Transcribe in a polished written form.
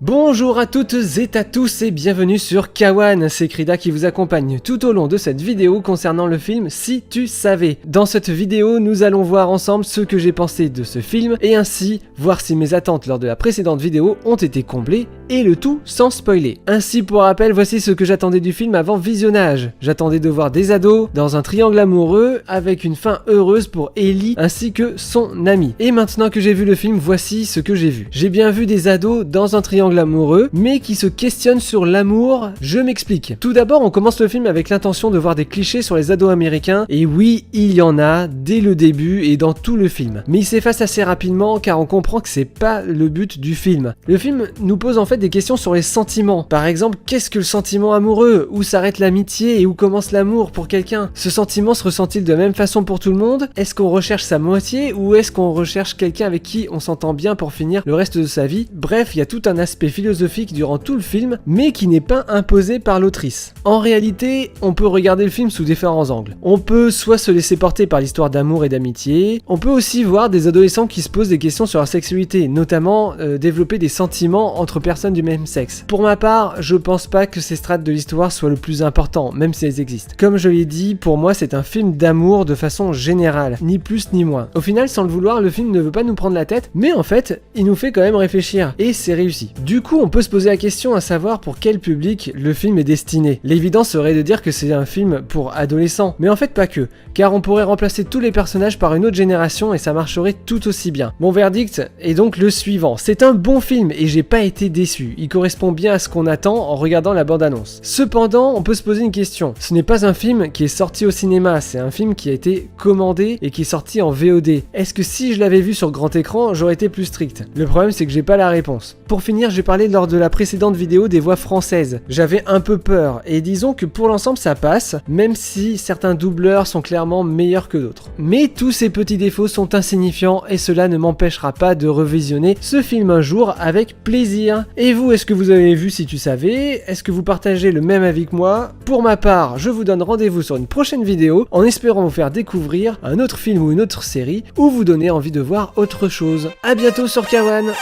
Bonjour à toutes et à tous et bienvenue sur Kawan, c'est Krida qui vous accompagne tout au long de cette vidéo concernant le film Si tu savais. Dans cette vidéo, nous allons voir ensemble ce que j'ai pensé de ce film et ainsi voir si mes attentes lors de la précédente vidéo ont été comblées et le tout sans spoiler. Ainsi pour rappel, voici ce que j'attendais du film avant visionnage. J'attendais de voir des ados dans un triangle amoureux avec une fin heureuse pour Ellie ainsi que son ami. Et maintenant que j'ai vu le film, voici ce que j'ai vu. J'ai bien vu des ados dans un triangle amoureux, mais qui se questionnent sur l'amour. Je m'explique. Tout d'abord, on commence le film avec l'intention de voir des clichés sur les ados américains, et oui, il y en a dès le début et dans tout le film. Mais il s'efface assez rapidement car on comprend que c'est pas le but du film. Le film nous pose en fait des questions sur les sentiments. Par exemple, qu'est-ce que le sentiment amoureux? Où s'arrête l'amitié et où commence l'amour pour quelqu'un? Ce sentiment se ressent-il de la même façon pour tout le monde? Est-ce qu'on recherche sa moitié ou est-ce qu'on recherche quelqu'un avec qui on s'entend bien pour finir le reste de sa vie? Bref, il y a tout un aspect philosophique durant tout le film, mais qui n'est pas imposé par l'autrice. En réalité, on peut regarder le film sous différents angles. On peut soit se laisser porter par l'histoire d'amour et d'amitié, on peut aussi voir des adolescents qui se posent des questions sur leur sexualité, notamment développer des sentiments entre personnes du même sexe. Pour ma part, je pense pas que ces strates de l'histoire soient le plus important, même si elles existent. Comme je l'ai dit, pour moi c'est un film d'amour de façon générale, ni plus ni moins. Au final, sans le vouloir, le film ne veut pas nous prendre la tête, mais en fait, il nous fait quand même réfléchir, et c'est réussi. Du coup, on peut se poser la question à savoir pour quel public le film est destiné. L'évident serait de dire que c'est un film pour adolescents, mais en fait pas que, car on pourrait remplacer tous les personnages par une autre génération et ça marcherait tout aussi bien. Mon verdict est donc le suivant, c'est un bon film et j'ai pas été déçu, il correspond bien à ce qu'on attend en regardant la bande-annonce. Cependant, on peut se poser une question, ce n'est pas un film qui est sorti au cinéma, c'est un film qui a été commandé et qui est sorti en VOD. Est-ce que si je l'avais vu sur grand écran, j'aurais été plus strict? Le problème c'est que j'ai pas la réponse. Pour finir, j'ai parlé lors de la précédente vidéo des voix françaises. J'avais un peu peur et disons que pour l'ensemble ça passe, même si certains doubleurs sont clairement meilleurs que d'autres. Mais tous ces petits défauts sont insignifiants et cela ne m'empêchera pas de revisionner ce film un jour avec plaisir. Et vous, est-ce que vous avez vu Si tu savais? Est-ce que vous partagez le même avis que moi? Pour ma part, je vous donne rendez-vous sur une prochaine vidéo en espérant vous faire découvrir un autre film ou une autre série ou vous donner envie de voir autre chose. A bientôt sur Kawan!